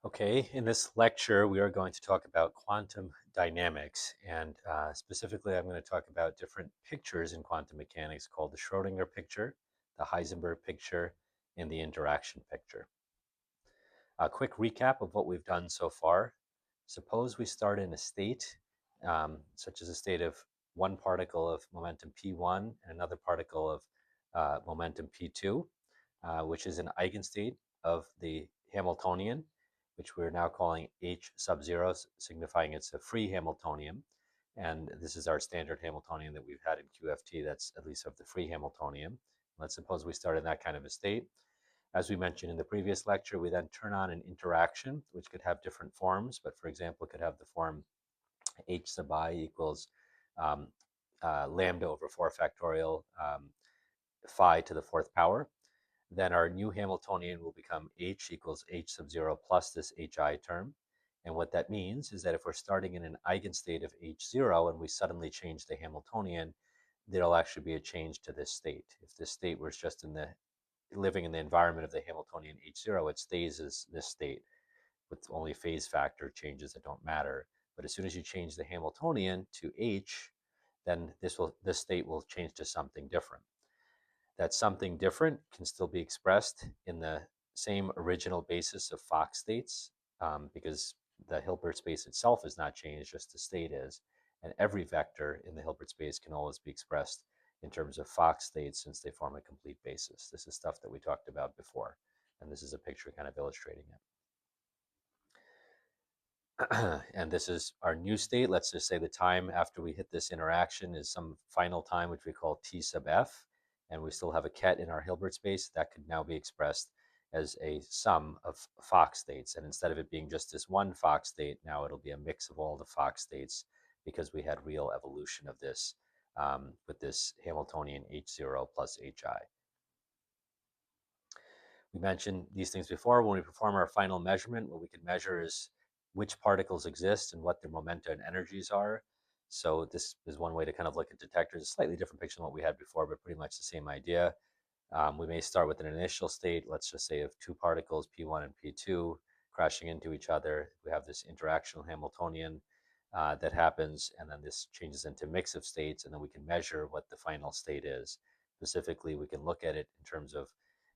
Okay, in this lecture, we are going to talk about quantum dynamics, and specifically, I'm going to talk about different pictures in quantum mechanics called the Schrodinger picture, the Heisenberg picture, and the interaction picture. A quick recap of what we've done so far. Suppose we start in a state, such as a state of one particle of momentum p1 and another particle of momentum p2, which is an eigenstate of the Hamiltonian, which we're now calling H sub 0, signifying it's a free Hamiltonian. And this is our standard Hamiltonian that we've had in QFT, that's at least of the free Hamiltonian. Let's suppose we start in that kind of a state. As we mentioned in the previous lecture, we then turn on an interaction, which could have different forms, but for example, could have the form H sub I equals um, lambda over 4 factorial phi to the fourth power. Then our new Hamiltonian will become H equals H sub 0 plus this HI term. And what that means is that if we're starting in an eigenstate of H0 and we suddenly change the Hamiltonian, there'll actually be a change to this state. If this state was just living in the environment of the Hamiltonian H0, it stays as this state with only phase factor changes that don't matter. But as soon as you change the Hamiltonian to H, then this state will change to something different. That something different can still be expressed in the same original basis of Fock states, because the Hilbert space itself is not changed, just the state is. And every vector in the Hilbert space can always be expressed in terms of Fock states since they form a complete basis. This is stuff that we talked about before, and this is a picture kind of illustrating it. And this is our new state. Let's just say the time after we hit this interaction is some final time, which we call T sub f, and we still have a ket in our Hilbert space that could now be expressed as a sum of Fock states. And instead of it being just this one Fock state, now it'll be a mix of all the Fock states because we had real evolution of this with this Hamiltonian H0 plus HI. We mentioned these things before. When we perform our final measurement, what we can measure is which particles exist and what their momenta and energies are. So this is one way to kind of look at detectors. A slightly different picture than what we had before, but pretty much the same idea. We may start with an initial state, let's just say of two particles, P1 and P2, crashing into each other. We have this interactional Hamiltonian that happens, and then this changes into a mix of states, and then we can measure what the final state is. Specifically, we can look at it in terms of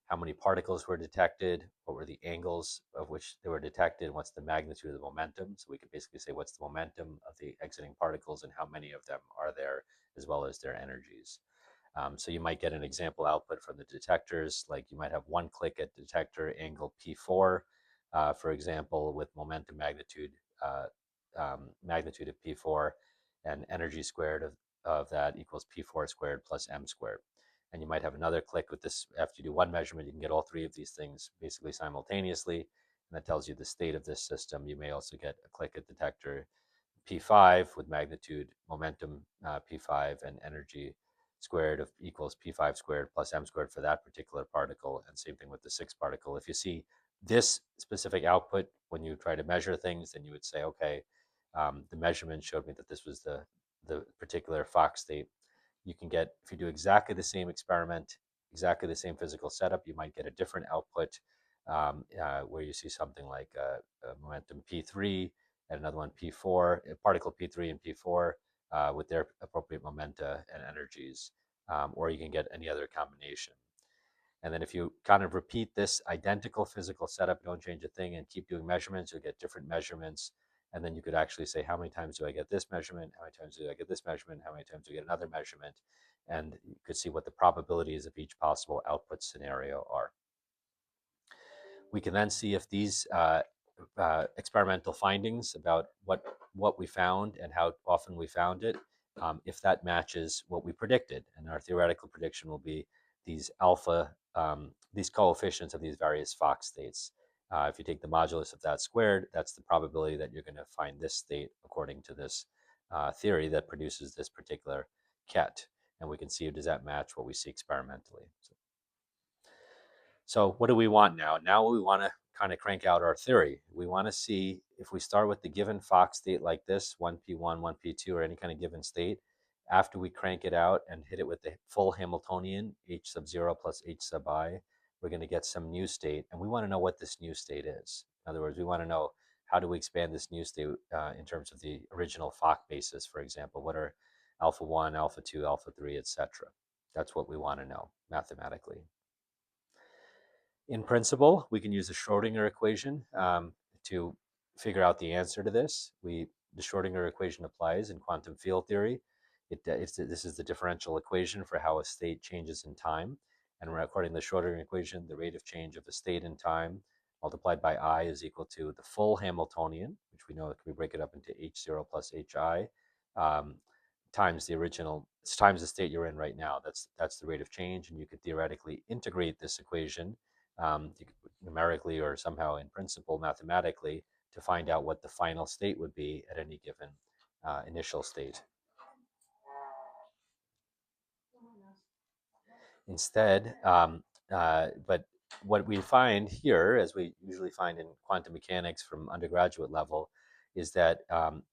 how many particles were detected, what were the angles of which they were detected, and what's the magnitude of the momentum. So we could basically say what's the momentum of the exiting particles and how many of them are there, as well as their energies. So you might get an example output from the detectors, like you might have one click at detector angle P4, for example, with momentum magnitude of P4, and energy squared of that equals P4 squared plus M squared. And you might have another click with this. After you do one measurement, you can get all three of these things basically simultaneously, and that tells you the state of this system. You may also get a click at detector P5 with magnitude momentum P5 and energy squared of equals P5 squared plus M squared for that particular particle, and same thing with the sixth particle. If you see this specific output when you try to measure things, then you would say, okay, the measurement showed me that this was the particular Fock state. You can get, if you do exactly the same experiment, exactly the same physical setup, you might get a different output where you see something like a momentum P3 and another one P4, a particle P3 and P4 with their appropriate momenta and energies, or you can get any other combination. And then if you kind of repeat this identical physical setup, don't change a thing, and keep doing measurements, you'll get different measurements. And then you could actually say, how many times do I get this measurement? How many times do I get this measurement? How many times do I get another measurement? And you could see what the probabilities of each possible output scenario are. We can then see if these experimental findings about what we found and how often we found it, if that matches what we predicted. And our theoretical prediction will be these alpha, these coefficients of these various Fock states. If you take the modulus of that squared, that's the probability that you're going to find this state according to this theory that produces this particular ket. And we can see, does that match what we see experimentally? So what do we want now? Now we want to kind of crank out our theory. We want to see if we start with the given Fock state like this, 1p1, 1p2, or any kind of given state, after we crank it out and hit it with the full Hamiltonian, h sub 0 plus h sub I, we're going to get some new state, and we want to know what this new state is. In other words, we want to know how do we expand this new state in terms of the original Fock basis, for example. What are alpha 1, alpha 2, alpha 3, etc.? That's what we want to know mathematically. In principle, we can use the Schrodinger equation to figure out the answer to this. The Schrodinger equation applies in quantum field theory. This is the differential equation for how a state changes in time. And according to the Schrodinger equation, the rate of change of a state in time multiplied by I is equal to the full Hamiltonian, which we know we break it up into H0 plus Hi, um, times the original, times the state you're in right now. That's the rate of change, and you could theoretically integrate this equation numerically or somehow in principle mathematically to find out what the final state would be at any given initial state. Instead, but what we find here, as we usually find in quantum mechanics from undergraduate level, is that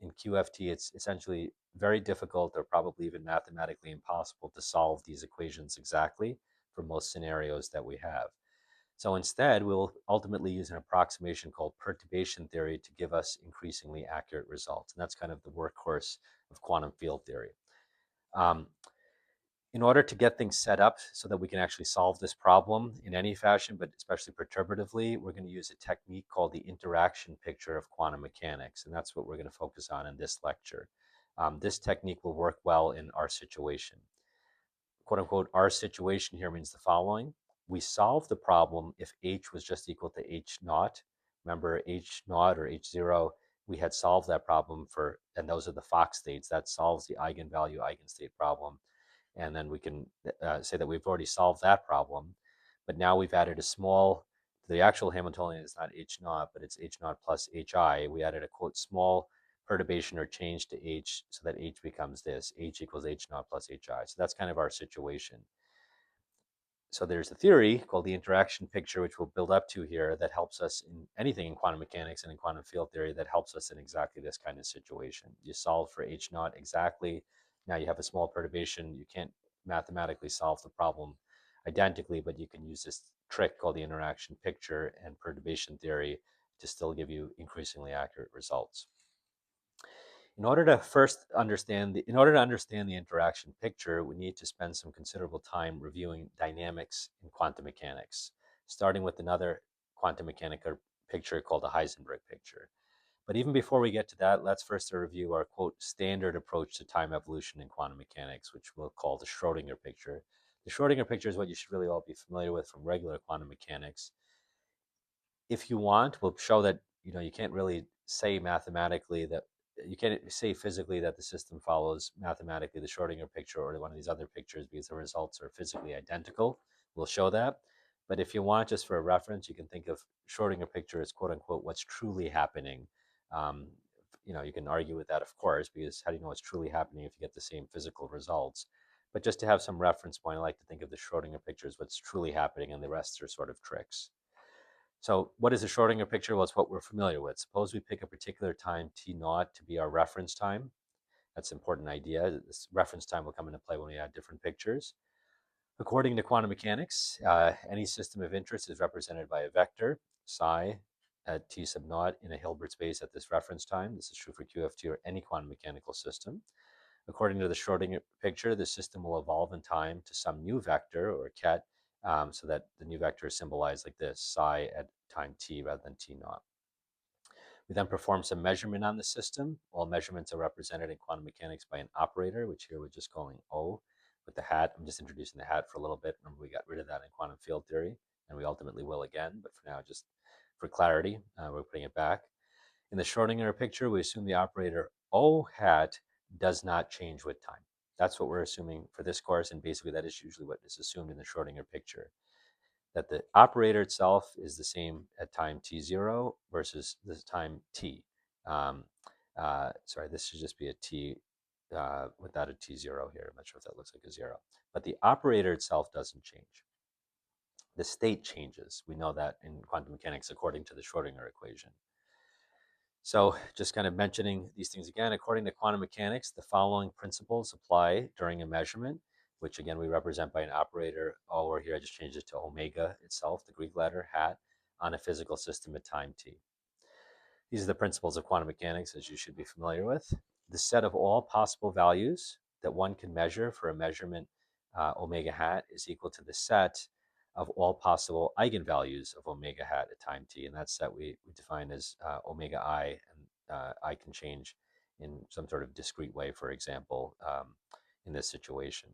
in QFT it's essentially very difficult or probably even mathematically impossible to solve these equations exactly for most scenarios that we have. So instead, we'll ultimately use an approximation called perturbation theory to give us increasingly accurate results. And that's kind of the workhorse of quantum field theory. Um, in order to get things set up so that we can actually solve this problem in any fashion, but especially perturbatively, we're going to use a technique called the interaction picture of quantum mechanics. And that's what we're going to focus on in this lecture. This technique will work well in our situation. Quote unquote, our situation here means the following. We solve the problem if H was just equal to H naught. Remember H naught or H0, we had solved that problem for, and those are the Fock states. That solves the eigenvalue eigenstate problem. And then we can say that we've already solved that problem. But now we've added a small, the actual Hamiltonian is not H naught, but it's H naught plus Hi. We added a quote small perturbation or change to H so that H becomes this, H equals H naught plus Hi. So that's kind of our situation. So there's a theory called the interaction picture, which we'll build up to here, that helps us in anything in quantum mechanics and in quantum field theory that helps us in exactly this kind of situation. You solve for H naught exactly. Now you have a small perturbation. You can't mathematically solve the problem identically, but you can use this trick called the interaction picture and perturbation theory to still give you increasingly accurate results. In order to understand the interaction picture, we need to spend some considerable time reviewing dynamics in quantum mechanics, starting with another quantum mechanical picture called the Heisenberg picture. But even before we get to that, let's first review our quote standard approach to time evolution in quantum mechanics, which we'll call the Schrodinger picture. The Schrodinger picture is what you should really all be familiar with from regular quantum mechanics. If you want, we'll show that you can't really say mathematically that you can't say physically that the system follows mathematically the Schrodinger picture or one of these other pictures because the results are physically identical. We'll show that. But if you want, just for a reference, you can think of Schrodinger picture as quote unquote what's truly happening. Um, you can argue with that, of course, because how do you know what's truly happening if you get the same physical results? But just to have some reference point, I like to think of the Schrodinger picture as what's truly happening, and the rest are sort of tricks. So what is a Schrodinger picture? Well, it's what we're familiar with. Suppose we pick a particular time t naught to be our reference time. That's an important idea. This reference time will come into play when we add different pictures. According to quantum mechanics, any system of interest is represented by a vector, psi, at t sub naught in a Hilbert space at this reference time. This is true for QFT or any quantum mechanical system. According to the Schrodinger picture, the system will evolve in time to some new vector or ket, so that the new vector is symbolized like this, psi at time t rather than t naught. We then perform some measurement on the system. All measurements are represented in quantum mechanics by an operator, which here we're just calling O with the hat. I'm just introducing the hat for a little bit. Remember, we got rid of that in quantum field theory, and we ultimately will again, but for now, just for clarity, we're putting it back. In the Schrodinger picture, we assume the operator O hat does not change with time. That's what we're assuming for this course, and basically that is usually what is assumed in the Schrodinger picture, that the operator itself is the same at time t0 versus the time t. Sorry, this should just be a t without a t0 here. I'm not sure if that looks like a 0. But the operator itself doesn't change. The state changes. We know that in quantum mechanics according to the Schrodinger equation. So just kind of mentioning these things again, according to quantum mechanics, the following principles apply during a measurement. which again we represent by an operator. Over here, I just changed it to omega itself, the Greek letter hat, on a physical system at time t. These are the principles of quantum mechanics, as you should be familiar with. The set of all possible values that one can measure for a measurement omega hat is equal to the set of all possible eigenvalues of omega hat at time t. And that set we define as omega I, and I can change in some sort of discrete way, for example, in this situation.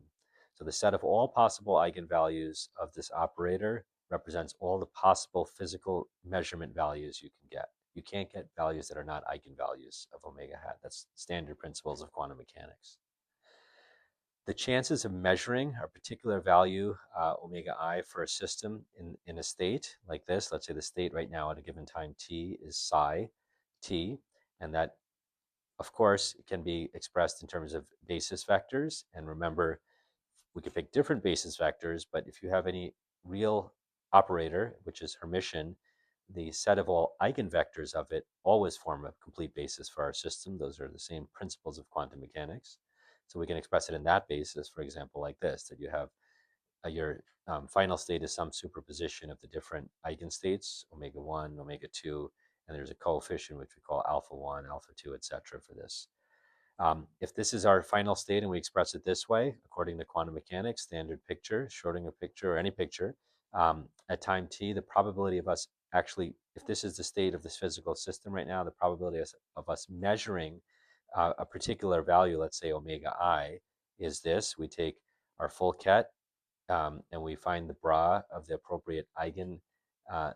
So the set of all possible eigenvalues of this operator represents all the possible physical measurement values you can get. You can't get values that are not eigenvalues of omega hat. That's standard principles of quantum mechanics. The chances of measuring a particular value, omega I, for a system in a state like this, let's say the state right now at a given time t is psi t, and that, of course, it can be expressed in terms of basis vectors. And remember, we could pick different basis vectors, but if you have any real operator, which is Hermitian, the set of all eigenvectors of it always form a complete basis for our system. Those are the same principles of quantum mechanics. So we can express it in that basis, for example, like this, that you have your final state is some superposition of the different eigenstates, omega 1, omega 2, and there's a coefficient which we call alpha 1, alpha 2, etc. for this. If this is our final state and we express it this way, according to quantum mechanics, standard picture, Schrodinger picture, or any picture, at time t, the probability of us actually, if this is the state of this physical system right now, the probability of us measuring a particular value, let's say omega I, is this. We take our full ket and we find the bra of the appropriate eigen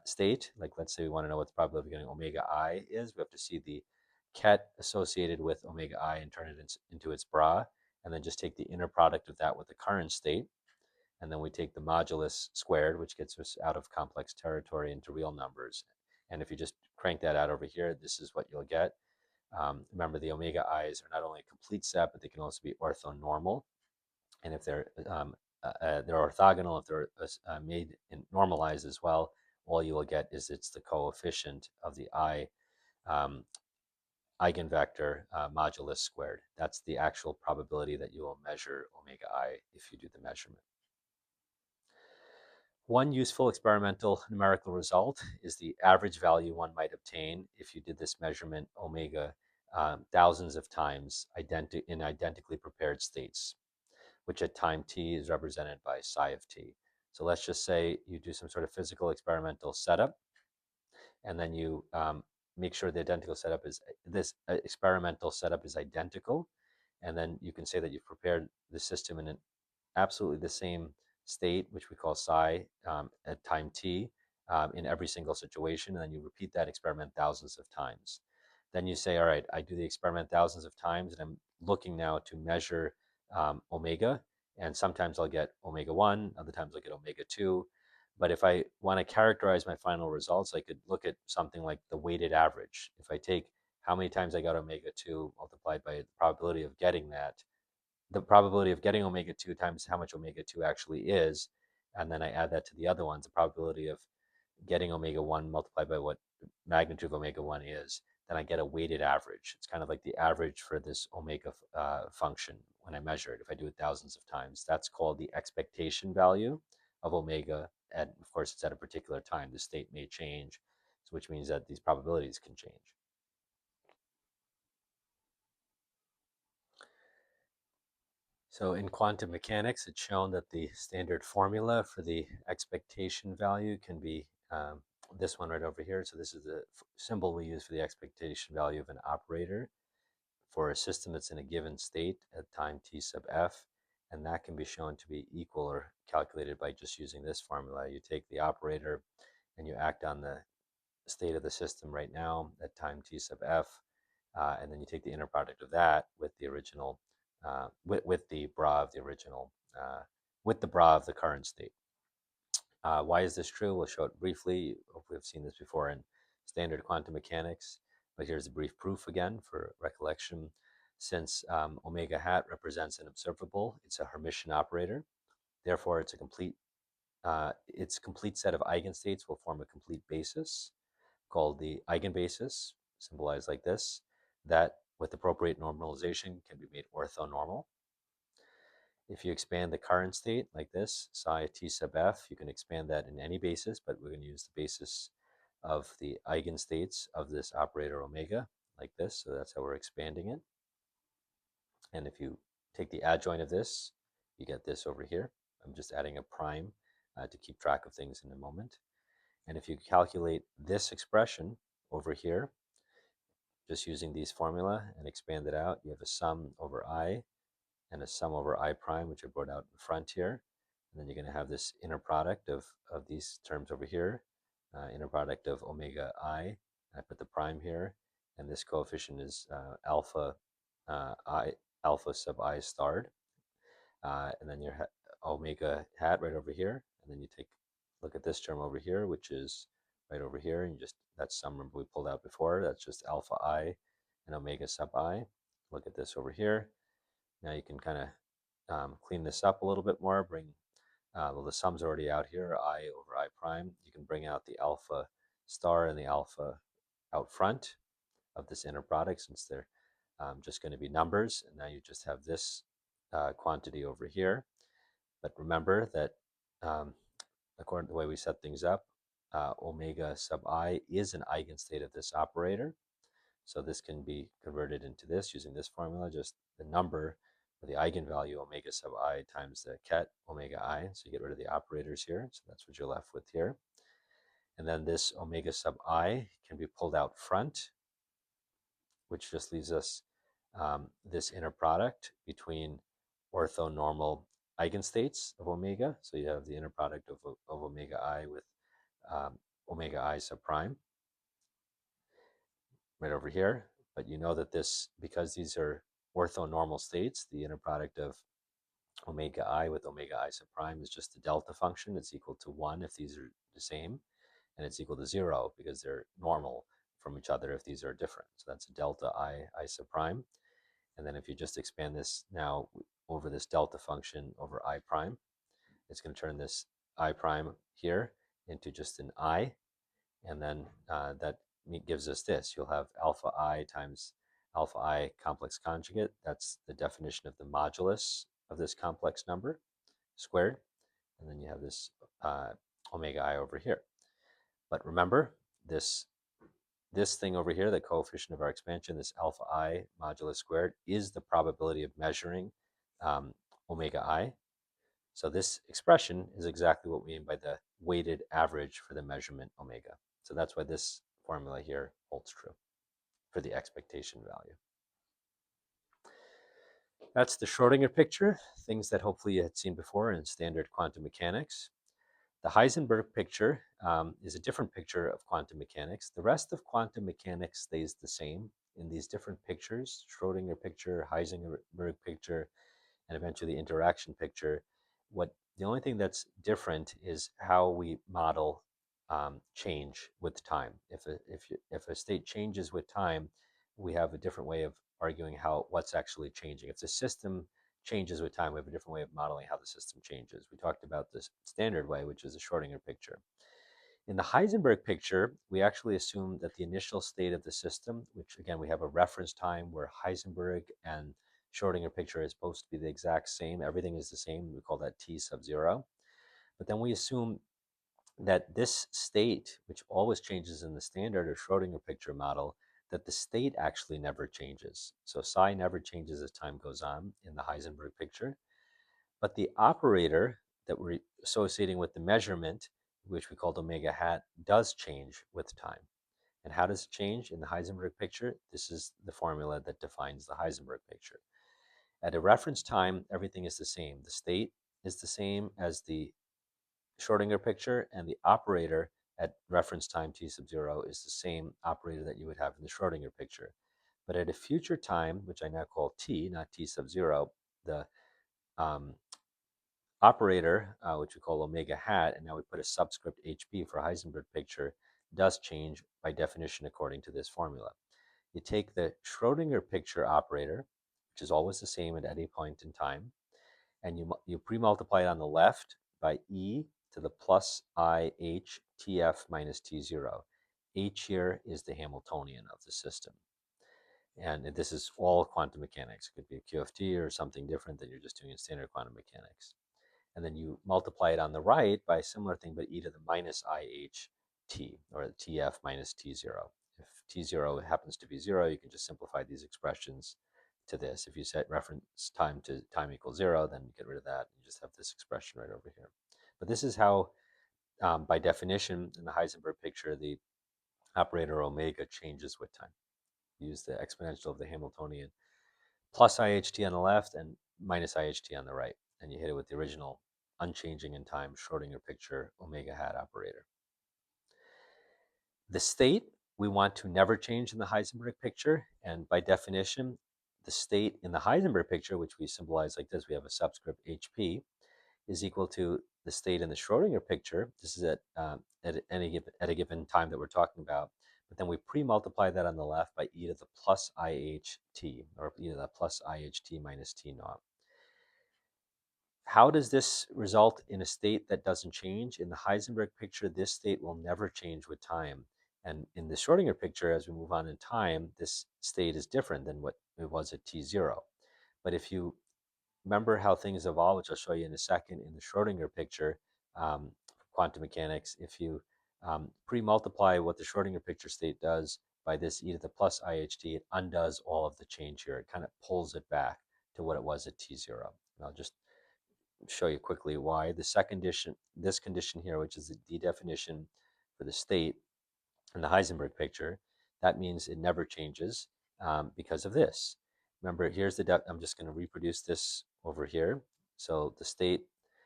state. Like, let's say we want to know what the probability of getting omega I is. We have to see the ket associated with omega I and turn it into its bra, and then just take the inner product of that with the current state. And then we take the modulus squared, which gets us out of complex territory into real numbers. And if you just crank that out over here, this is what you'll get. Remember, the omega i's are not only a complete set, but they can also be orthonormal. And if they're orthogonal, if they're made and normalized as well, all you will get is it's the coefficient of the I eigenvector modulus squared. That's the actual probability that you will measure omega I if you do the measurement. One useful experimental numerical result is the average value one might obtain if you did this measurement omega thousands of times in identically prepared states, which at time t is represented by psi of t. So let's just say you do some sort of physical experimental setup, and then you make sure the identical setup is this experimental setup is identical, and then you can say that you've prepared the system in an absolutely the same state, which we call psi, at time t, in every single situation, and then you repeat that experiment thousands of times. Then you say, all right, I do the experiment thousands of times, and I'm looking now to measure omega, and sometimes I'll get omega 1, other times I'll get omega 2. But if I want to characterize my final results, I could look at something like the weighted average. If I take how many times I got omega 2 multiplied by the probability of getting that, the probability of getting omega 2 times how much omega 2 actually is, and then I add that to the other ones, the probability of getting omega 1 multiplied by what the magnitude of omega 1 is, then I get a weighted average. It's kind of like the average for this omega function when I measure it. If I do it thousands of times, that's called the expectation value of omega. And of course, it's at a particular time. The state may change, which means that these probabilities can change. So in quantum mechanics, it's shown that the standard formula for the expectation value can be this one right over here. So this is the symbol we use for the expectation value of an operator for a system that's in a given state at time t sub f. And that can be shown to be equal or calculated by just using this formula. You take the operator and you act on the state of the system right now at time t sub f, and then you take the inner product of that with the original, with the bra of the original, with the bra of the current state. Why is this true? We'll show it briefly. Hopefully, we've seen this before in standard quantum mechanics, but here's a brief proof again for recollection. Since omega hat represents an observable, it's a Hermitian operator. Therefore, its complete set of eigenstates will form a complete basis called the eigenbasis, symbolized like this, that with appropriate normalization can be made orthonormal. If you expand the current state like this, psi t sub f, you can expand that in any basis, but we're going to use the basis of the eigenstates of this operator omega, like this. So that's how we're expanding it. And if you take the adjoint of this, you get this over here. I'm just adding a prime to keep track of things in a moment. And if you calculate this expression over here, just using these formula and expand it out, you have a sum over I and a sum over I prime, which I brought out in front here. And then you're going to have this inner product of these terms over here, inner product of omega I. I put the prime here, and this coefficient is alpha I, alpha sub I starred. And then your omega hat right over here. And then you take look at this term over here, which is right over here. And you just, that's some number we pulled out before. That's just alpha I and omega sub I. Look at this over here. Now you can kind of clean this up a little bit more. Bring, well, the sum's already out here, I over I prime. You can bring out the alpha star and the alpha out front of this inner product, since they're just going to be numbers. And now you just have this quantity over here. But remember that according to the way we set things up, omega sub I is an eigenstate of this operator. So this can be converted into this using this formula, just the number or the eigenvalue omega sub I times the ket omega I. So you get rid of the operators here. So that's what you're left with here. And then this omega sub I can be pulled out front, which just leaves us this inner product between orthonormal eigenstates of omega. So you have the inner product of omega I with omega I sub prime right over here. But you know that this, because these are orthonormal states, the inner product of omega I with omega I sub prime is just the delta function. It's equal to 1 if these are the same, and it's equal to 0 because they're normal from each other if these are different. So that's a delta I sub prime. And then if you just expand this now over this delta function over I prime, it's going to turn this I prime here into just an I. And then that gives us this. You'll have alpha I times alpha I complex conjugate. That's the definition of the modulus of this complex number squared. And then you have this omega I over here. But remember, this thing over here, the coefficient of our expansion, this alpha I modulus squared, is the probability of measuring omega I. So this expression is exactly what we mean by the weighted average for the measurement omega. So that's why this formula here holds true for the expectation value. That's the Schrodinger picture, things that hopefully you had seen before in standard quantum mechanics. The Heisenberg picture is a different picture of quantum mechanics. The rest of quantum mechanics stays the same in these different pictures: Schrodinger picture, Heisenberg picture, and eventually the interaction picture. The only thing that's different is how we model change with time. If a state changes with time, we have a different way of arguing what's actually changing. If the system changes with time, we have a different way of modeling how the system changes. We talked about the standard way, which is the Schrodinger picture. In the Heisenberg picture, we actually assume that the initial state of the system, which again, we have a reference time where Heisenberg and Schrodinger picture is supposed to be the exact same. Everything is the same. We call that T sub 0. But then we assume that this state, which always changes in the standard or Schrodinger picture model, that the state actually never changes. So psi never changes as time goes on in the Heisenberg picture. But the operator that we're associating with the measurement, which we called omega hat, does change with time. And how does it change in the Heisenberg picture? This is the formula that defines the Heisenberg picture. At a reference time, everything is the same. The state is the same as the Schrodinger picture, and the operator at reference time t sub 0 is the same operator that you would have in the Schrodinger picture. But at a future time, which I now call t, not t sub 0, the operator, which we call omega hat, and now we put a subscript hp for Heisenberg picture, does change by definition according to this formula. You take the Schrodinger picture operator, which is always the same at any point in time, and you pre-multiply it on the left by e to the plus I h tf minus t0. H here is the Hamiltonian of the system. And this is all quantum mechanics. It could be a QFT or something different than you're just doing in standard quantum mechanics. And then you multiply it on the right by a similar thing, but e to the minus IHT, or TF minus T0. If T0 happens to be 0, you can just simplify these expressions to this. If you set reference time to time equals 0, then you get rid of that. You just have this expression right over here. But this is how, by definition, in the Heisenberg picture, the operator omega changes with time. Use the exponential of the Hamiltonian plus IHT on the left and minus IHT on the right. And you hit it with the original unchanging in time Schrodinger picture omega hat operator. The state we want to never change in the Heisenberg picture. And by definition, the state in the Heisenberg picture, which we symbolize like this, we have a subscript HP, is equal to the state in the Schrodinger picture. This is at a given time that we're talking about. But then we pre-multiply that on the left by e to the plus IHT, or e to the plus IHT minus T naught. How does this result in a state that doesn't change? In the Heisenberg picture, this state will never change with time. And in the Schrodinger picture, as we move on in time, this state is different than what it was at T0. But if you remember how things evolve, which I'll show you in a second, in the Schrodinger picture, quantum mechanics, if you pre-multiply what the Schrodinger picture state does by this e to the plus IHT, it undoes all of the change here. It kind of pulls it back to what it was at T0. And I'll just show you quickly why. This condition here, which is the D definition for the state in the Heisenberg picture, that means it never changes because of this. Remember, here's I'm just going to reproduce this over here. So the state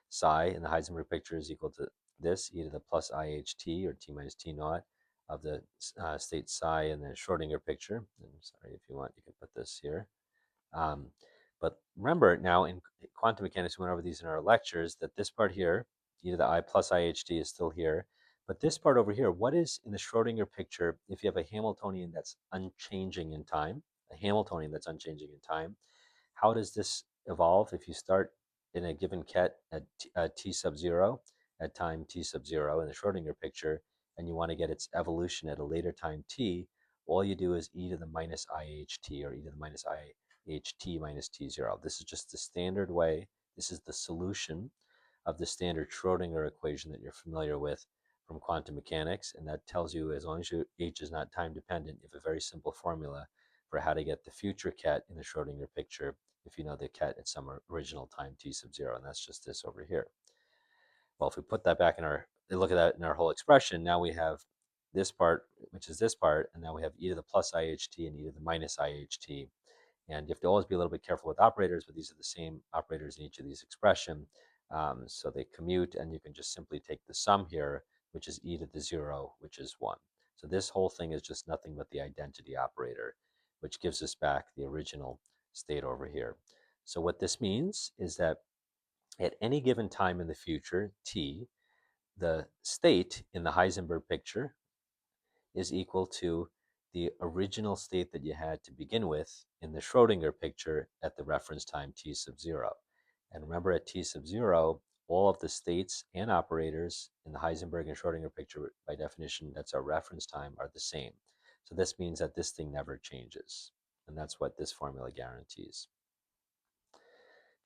psi in the Heisenberg picture is equal to this, e to the plus IHT, or T minus T naught, of the state psi in the Schrodinger picture. And sorry, if you want, you can put this here. Um, but remember now, in quantum mechanics, we went over these in our lectures, that this part here, e to the I plus IHT, is still here. But this part over here, what is in the Schrodinger picture if you have a Hamiltonian that's unchanging in time, a Hamiltonian that's unchanging in time? How does this evolve if you start in a given ket at t sub 0, at time t sub 0 in the Schrodinger picture, and you want to get its evolution at a later time t? All you do is e to the minus IHT, or e to the minus IHT minus T0. This is just the standard way. This is the solution of the standard Schrodinger equation that you're familiar with from quantum mechanics. And that tells you, as long as your H is not time dependent, you have a very simple formula for how to get the future ket in the Schrodinger picture if you know the ket at some original time t sub 0. And that's just this over here. Well, if we put that back in look at that in our whole expression, now we have this part, which is this part, and now we have e to the plus IHT and e to the minus IHT. And you have to always be a little bit careful with operators, but these are the same operators in each of these expressions. So they commute, and you can just simply take the sum here, which is e to the 0, which is 1. So this whole thing is just nothing but the identity operator, which gives us back the original state over here. So what this means is that at any given time in the future, t, the state in the Heisenberg picture is equal to the original state that you had to begin with in the Schrodinger picture at the reference time t sub 0. And remember, at t sub 0, all of the states and operators in the Heisenberg and Schrodinger picture, by definition, that's our reference time, are the same. So this means that this thing never changes. And that's what this formula guarantees.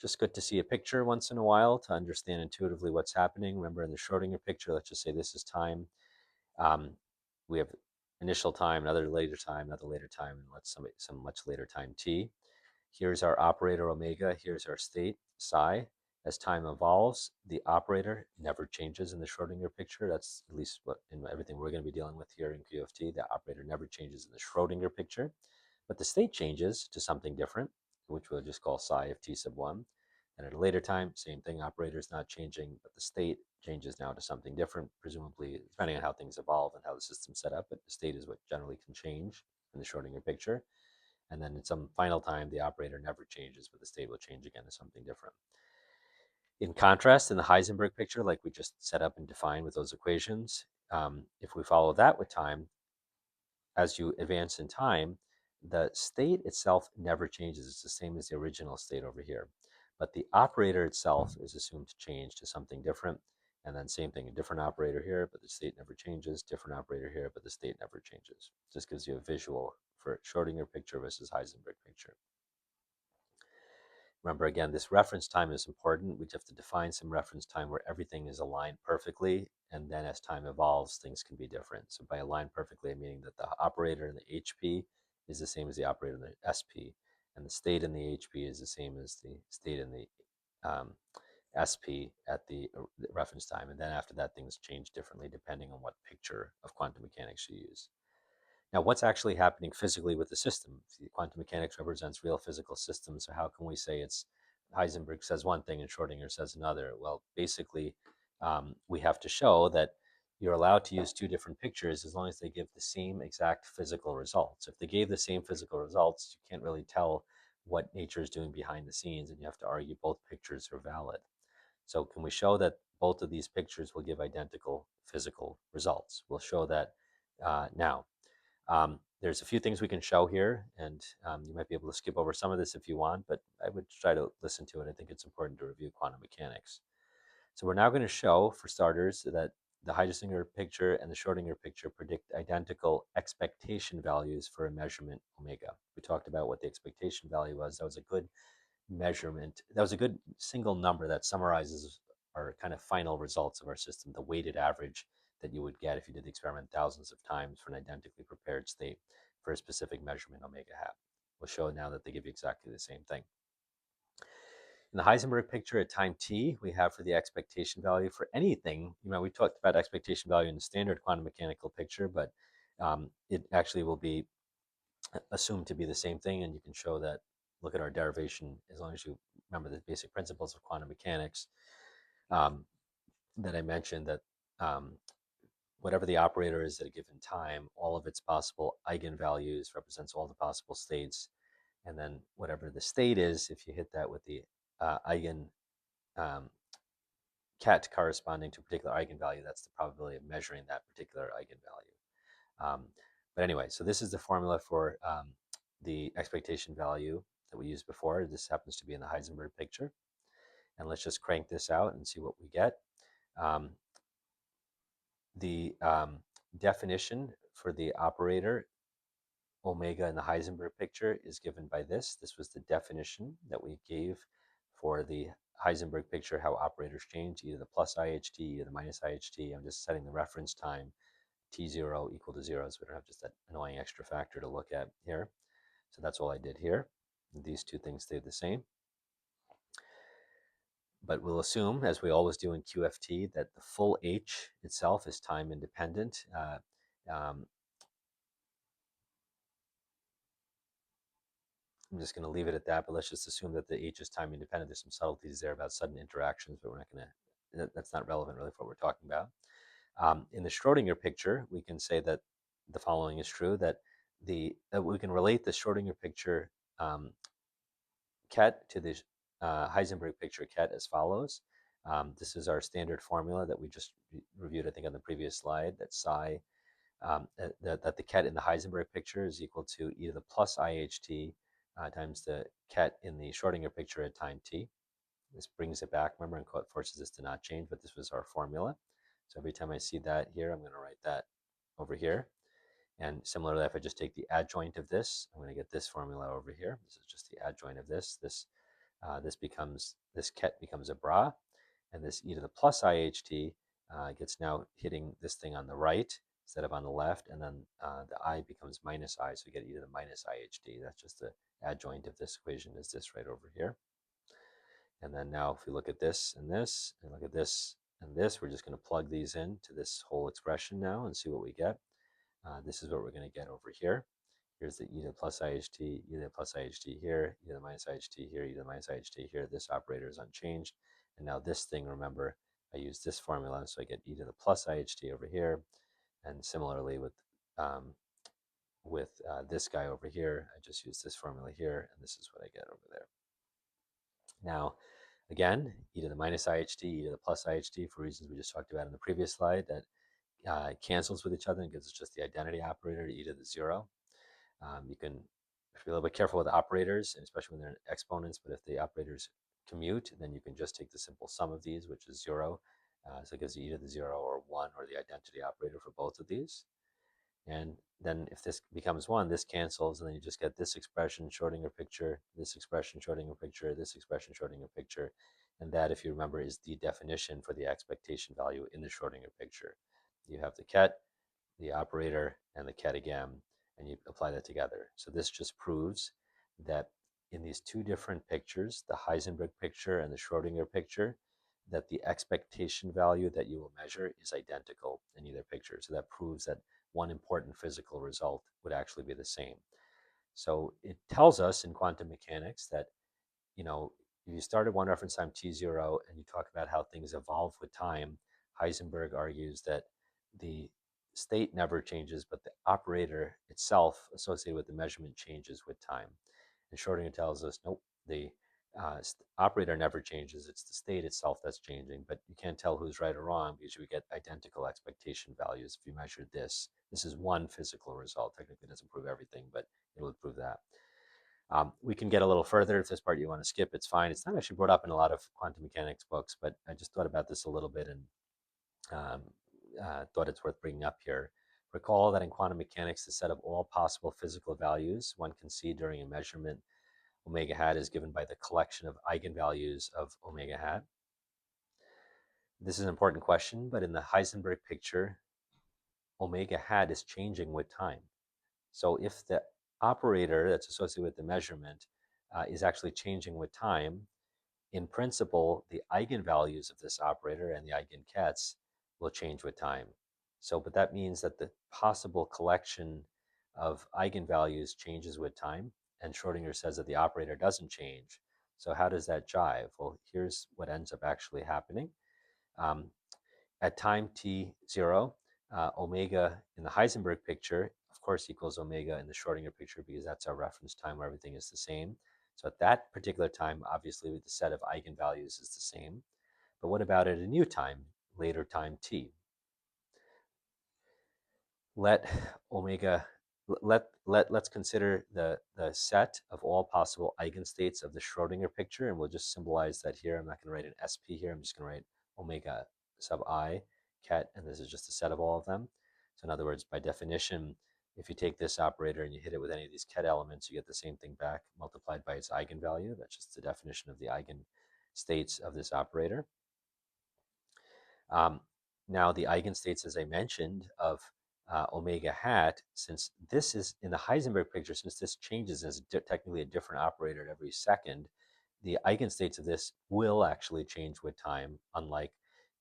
Just good to see a picture once in a while to understand intuitively what's happening. Remember, in the Schrodinger picture, let's just say this is time. We have initial time, another later time, and let's some much later time t. Here's our operator omega, here's our state psi. As time evolves, the operator never changes in the Schrodinger picture. That's at least what in everything we're going to be dealing with here in QFT. The operator never changes in the Schrodinger picture, but the state changes to something different, which we'll just call psi of t sub 1. And at a later time, same thing, operator is not changing, but the state changes now to something different, presumably, depending on how things evolve and how the system's set up, but the state is what generally can change in the Schrodinger picture. And then at some final time, the operator never changes, but the state will change again to something different. In contrast, in the Heisenberg picture, like we just set up and defined with those equations, if we follow that with time, as you advance in time, the state itself never changes. It's the same as the original state over here. But the operator itself is assumed to change to something different. And then same thing, a different operator here, but the state never changes. Different operator here, but the state never changes. Just gives you a visual for Schrodinger picture versus Heisenberg picture. Remember, again, this reference time is important. We have to define some reference time where everything is aligned perfectly, and then as time evolves, things can be different. So by aligned perfectly, I'm meaning that the operator in the HP is the same as the operator in the SP, and the state in the HP is the same as the state in the um, SP at the reference time. And then after that, things change differently depending on what picture of quantum mechanics you use. Now, what's actually happening physically with the system? Quantum mechanics represents real physical systems, so how can we say it's Heisenberg says one thing and Schrodinger says another? Well, basically, we have to show that you're allowed to use two different pictures as long as they give the same exact physical results. If they gave the same physical results, you can't really tell what nature is doing behind the scenes, and you have to argue both pictures are valid. So can we show that both of these pictures will give identical physical results? We'll show that now. There's a few things we can show here, and you might be able to skip over some of this if you want, but I would try to listen to it. I think it's important to review quantum mechanics. So we're now going to show, for starters, that the Heisenberg picture and the Schrodinger picture predict identical expectation values for a measurement omega. We talked about what the expectation value was. That was a good measurement. That was a good single number that summarizes our kind of final results of our system, the weighted average that you would get if you did the experiment thousands of times for an identically prepared state for a specific measurement omega hat. We'll show now that they give you exactly the same thing. In the Heisenberg picture at time t, we have for the expectation value for anything, we talked about expectation value in the standard quantum mechanical picture, but it actually will be assumed to be the same thing, and you can show that. Look at our derivation as long as you remember the basic principles of quantum mechanics um, that I mentioned, that whatever the operator is at a given time, all of its possible eigenvalues represents all the possible states, and then whatever the state is, if you hit that with the eigen um, ket corresponding to a particular eigenvalue, that's the probability of measuring that particular eigenvalue. But anyway, so this is the formula for the expectation value that we used before. This happens to be in the Heisenberg picture. And let's just crank this out and see what we get. Um, the definition for the operator omega in the Heisenberg picture is given by this. This was the definition that we gave for the Heisenberg picture, how operators change, either the plus IHT, either the minus IHT. I'm just setting the reference time t0 equal to 0, so we don't have just that annoying extra factor to look at here. So that's all I did here. These two things stay the same. But we'll assume, as we always do in QFT, that the full H itself is time independent. Um, I'm just going to leave it at that, but let's just assume that the H is time independent. There's some subtleties there about sudden interactions, but we're not going to, that's not relevant really for what we're talking about. In the Schrodinger picture, we can say that the following is true, that we can relate the Schrodinger picture ket to the Heisenberg picture ket as follows. This is our standard formula that we just reviewed, I think, on the previous slide, that psi, that the ket in the Heisenberg picture is equal to e to the plus IHT times the ket in the Schrodinger picture at time t. This brings it back, remember, and forces this to not change, but this was our formula. So every time I see that here, I'm going to write that over here. And similarly, if I just take the adjoint of this, I'm going to get this formula over here. This is just the adjoint of this. This ket becomes a bra, and this e to the plus IHT gets now hitting this thing on the right instead of on the left, and then the I becomes minus I, so we get e to the minus IHT. That's just the adjoint of this equation is this right over here. And then now if we look at this, and look at this and this, we're just going to plug these into this whole expression now and see what we get. This is what we're going to get over here. Here's the e to the plus IHT, e to the plus IHT here, e to the minus IHT here, e to the minus IHT here. This operator is unchanged. And now this thing, remember, I use this formula, so I get e to the plus IHT over here. And similarly with this guy over here, I just use this formula here, and this is what I get over there. Now, again, e to the minus IHT, e to the plus IHT, for reasons we just talked about in the previous slide, that cancels with each other and gives us just the identity operator, e to the 0. You can be a little bit careful with operators, and especially when they're exponents, but if the operators commute, then you can just take the simple sum of these, which is 0, So it gives you either the 0 or 1 or the identity operator for both of these. And then if this becomes 1, this cancels, and then you just get this expression, Schrodinger picture, this expression, Schrodinger picture, this expression, Schrodinger picture. And that, if you remember, is the definition for the expectation value in the Schrodinger picture. You have the ket, the operator, and the ket again, and you apply that together. So this just proves that in these two different pictures, the Heisenberg picture and the Schrodinger picture, that the expectation value that you will measure is identical in either picture. So that proves that one important physical result would actually be the same. So it tells us in quantum mechanics that, you know, if you start at one reference time t0 and you talk about how things evolve with time, Heisenberg argues that the state never changes, but the operator itself associated with the measurement changes with time. And Schrodinger tells us, nope, the operator never changes. It's the state itself that's changing, but you can't tell who's right or wrong because you get identical expectation values if you measure this. This is one physical result. Technically, it doesn't prove everything, but it'll prove that. We can get a little further. If this part you want to skip, it's fine. It's not actually brought up in a lot of quantum mechanics books, but I just thought about this a little bit and thought it's worth bringing up here. Recall that in quantum mechanics, the set of all possible physical values one can see during a measurement omega hat is given by the collection of eigenvalues of omega hat. This is an important question, but in the Heisenberg picture, omega hat is changing with time. So if the operator that's associated with the measurement is actually changing with time, in principle, the eigenvalues of this operator and the eigenkets will change with time. So, but that means that the possible collection of eigenvalues changes with time, and Schrodinger says that the operator doesn't change. So how does that jive? Well, here's what ends up actually happening. Um, at time t0, omega in the Heisenberg picture, of course, equals omega in the Schrodinger picture because that's our reference time where everything is the same. So at that particular time, obviously, the set of eigenvalues is the same. But what about at a new time, later time t? Let omega let's consider the set of all possible eigenstates of the Schrodinger picture, and we'll just symbolize that here. I'm not going to write an SP here. I'm just going to write omega sub I ket, and this is just a set of all of them. So in other words, by definition, if you take this operator and you hit it with any of these ket elements, you get the same thing back multiplied by its eigenvalue. That's just the definition of the eigenstates of this operator. Now the eigenstates, as I mentioned, of omega hat, since this is in the Heisenberg picture, since this changes as technically a different operator every second, the eigenstates of this will actually change with time, unlike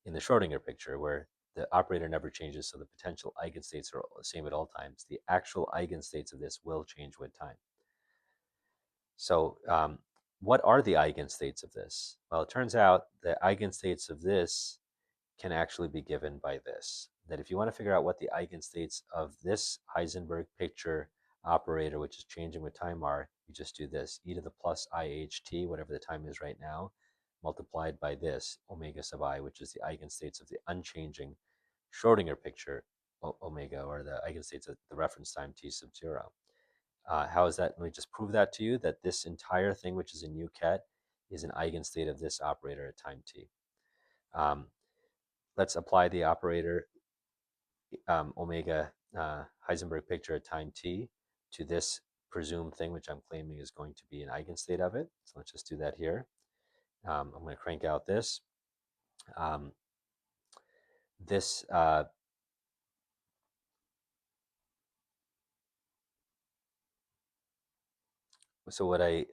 in the Schrodinger picture, where the operator never changes, so the potential eigenstates are the same at all times. The actual eigenstates of this will change with time. So what are the eigenstates of this? Well, it turns out the eigenstates of this can actually be given by this. That if you want to figure out what the eigenstates of this Heisenberg picture operator, which is changing with time, are, you just do this, e to the plus iht, whatever the time is right now, multiplied by this, omega sub I, which is the eigenstates of the unchanging Schrodinger picture omega, or the eigenstates at the reference time t sub 0. How is that? Let me just prove that to you, that this entire thing, which is a new ket, is an eigenstate of this operator at time t. Let's apply the operator omega Heisenberg picture at time t to this presumed thing, which I'm claiming is going to be an eigenstate of it. So let's just do that here. I'm going to crank out this. This so what I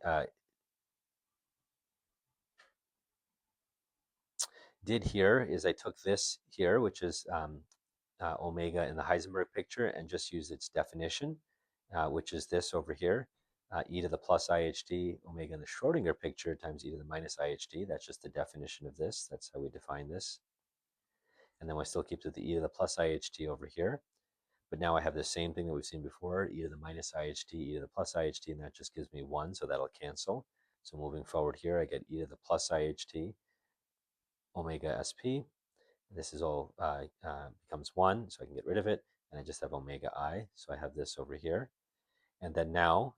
did here is I took this here, which is omega in the Heisenberg picture, and just used its definition, which is this over here, e to the plus iht omega in the Schrodinger picture times e to the minus iht. That's just the definition of this. That's how we define this. And then we still keep to the e to the plus iht over here. But now I have the same thing that we've seen before, e to the minus iht, e to the plus iht, and that just gives me 1, so that'll cancel. So moving forward here, I get e to the plus iht omega sp. This is all becomes 1, so I can get rid of it, and I just have omega I. So I have this over here. And then now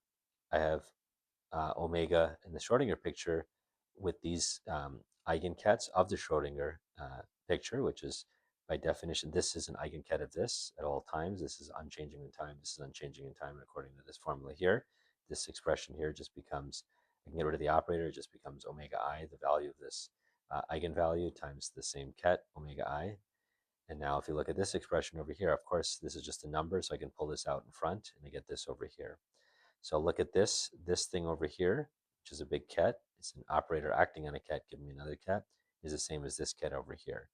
I have omega in the Schrodinger picture with these eigenkets of the Schrodinger picture, which is by definition, this is an eigenket of this at all times. This is unchanging in time. This is unchanging in time. And according to this formula here, this expression here just becomes, I can get rid of the operator, it just becomes omega I, the value of this eigenvalue times the same ket, omega I. And now if you look at this expression over here, of course, this is just a number, so I can pull this out in front and I get this over here. So look at this thing over here, which is a big ket. It's an operator acting on a ket, giving me another ket, is the same as this ket over here,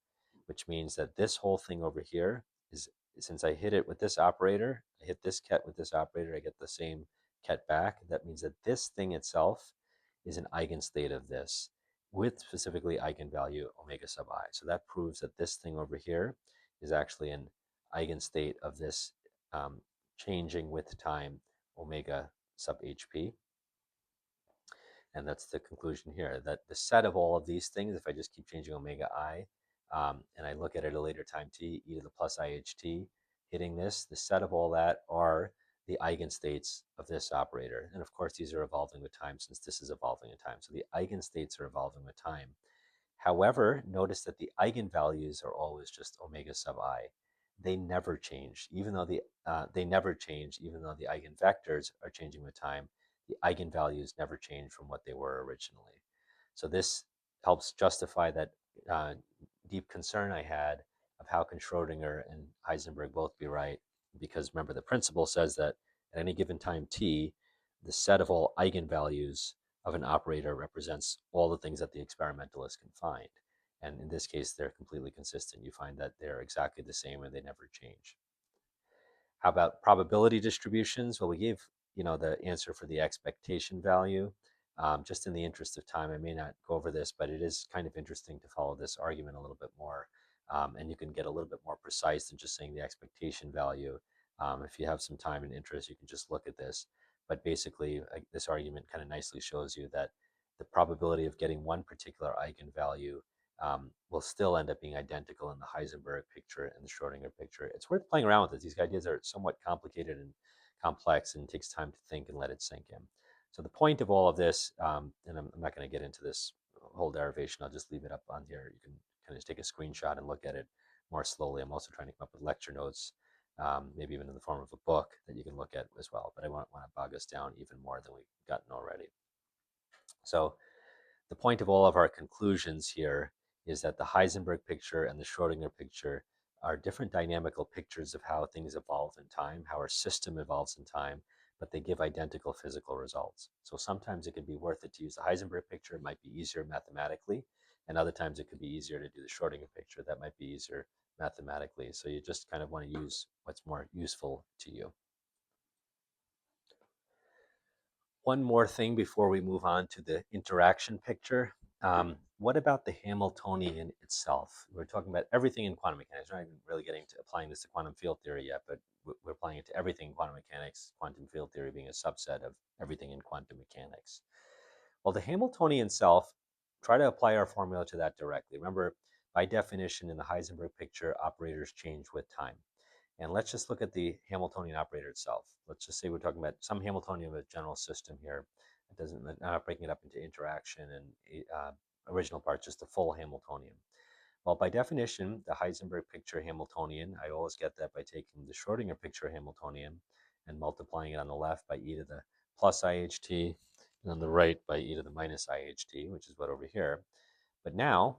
which means that this whole thing over here is, since I hit it with this operator, I hit this ket with this operator, I get the same ket back. That means that this thing itself is an eigenstate of this with specifically eigenvalue omega sub I. So that proves that this thing over here is actually an eigenstate of this changing with time omega sub HP. And that's the conclusion here, that the set of all of these things, if I just keep changing omega I, and I look at it at a later time t, e to the plus IHT, hitting this, the set of all that are the eigenstates of this operator. And of course, these are evolving with time since this is evolving in time. So the eigenstates are evolving with time. However, notice that the eigenvalues are always just omega sub I. They never change, even though the eigenvectors are changing with time. The eigenvalues never change from what they were originally. So this helps justify that deep concern I had of how can Schrodinger and Heisenberg both be right, because remember the principle says that at any given time t, the set of all eigenvalues of an operator represents all the things that the experimentalist can find. And in this case, they're completely consistent. You find that they're exactly the same and they never change. How about probability distributions? Well, we gave the answer for the expectation value. Just in the interest of time, I may not go over this, but it is kind of interesting to follow this argument a little bit more. And you can get a little bit more precise than just saying the expectation value. If you have some time and interest, you can just look at this. But basically, this argument kind of nicely shows you that the probability of getting one particular eigenvalue will still end up being identical in the Heisenberg picture and the Schrodinger picture. It's worth playing around with it. These ideas are somewhat complicated and complex, and it takes time to think and let it sink in. So the point of all of this, and I'm not going to get into this whole derivation, I'll just leave it up on here. You can kind of take a screenshot and look at it more slowly. I'm also trying to come up with lecture notes, maybe even in the form of a book that you can look at as well. But I won't want to bog us down even more than we've gotten already. So the point of all of our conclusions here is that the Heisenberg picture and the Schrodinger picture are different dynamical pictures of how things evolve in time, how our system evolves in time, but they give identical physical results. So sometimes it could be worth it to use the Heisenberg picture. It might be easier mathematically, and other times it could be easier to do the Schrodinger picture. That might be easier mathematically. So you just kind of want to use what's more useful to you. One more thing before we move on to the interaction picture. What about the Hamiltonian itself? We're talking about everything in quantum mechanics. We're not even really getting to applying this to quantum field theory yet, but we're applying it to everything in quantum mechanics, quantum field theory being a subset of everything in quantum mechanics. Well, the Hamiltonian itself, try to apply our formula to that directly. Remember, by definition, in the Heisenberg picture, operators change with time. And let's just look at the Hamiltonian operator itself. Let's just say we're talking about some Hamiltonian of a general system here. It doesn't, not breaking it up into interaction and original parts, just the full Hamiltonian. Well, by definition, the Heisenberg picture Hamiltonian, I always get that by taking the Schrodinger picture Hamiltonian and multiplying it on the left by e to the plus IHT, and on the right by e to the minus IHT, which is what over here. But now,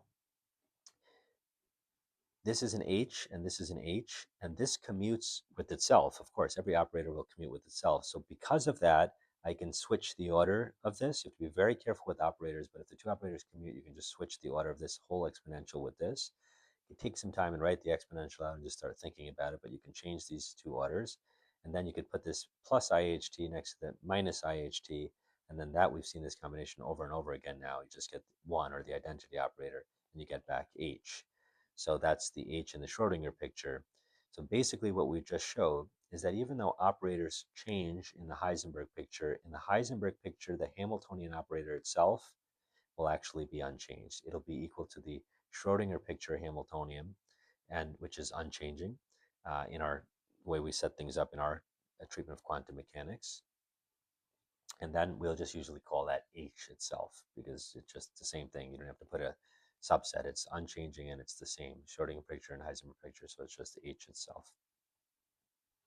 this is an H and this is an H, and this commutes with itself. Of course, every operator will commute with itself. So because of that, I can switch the order of this. You have to be very careful with operators, but if the two operators commute, you can just switch the order of this whole exponential with this. You take some time and write the exponential out and just start thinking about it, but you can change these two orders. And then you could put this plus IHT next to the minus IHT, and then that we've seen this combination over and over again now. You just get 1 or the identity operator, and you get back H. So that's the H in the Schrodinger picture. So basically what we just showed is that even though operators change in the Heisenberg picture, the Hamiltonian operator itself will actually be unchanged. It'll be equal to the Schrodinger picture Hamiltonian, and which is unchanging in our way we set things up in our treatment of quantum mechanics. And then we'll just usually call that H itself because it's just the same thing. You don't have to put a subset. It's unchanging and it's the same. Schrodinger picture and Heisenberg picture, so it's just H itself.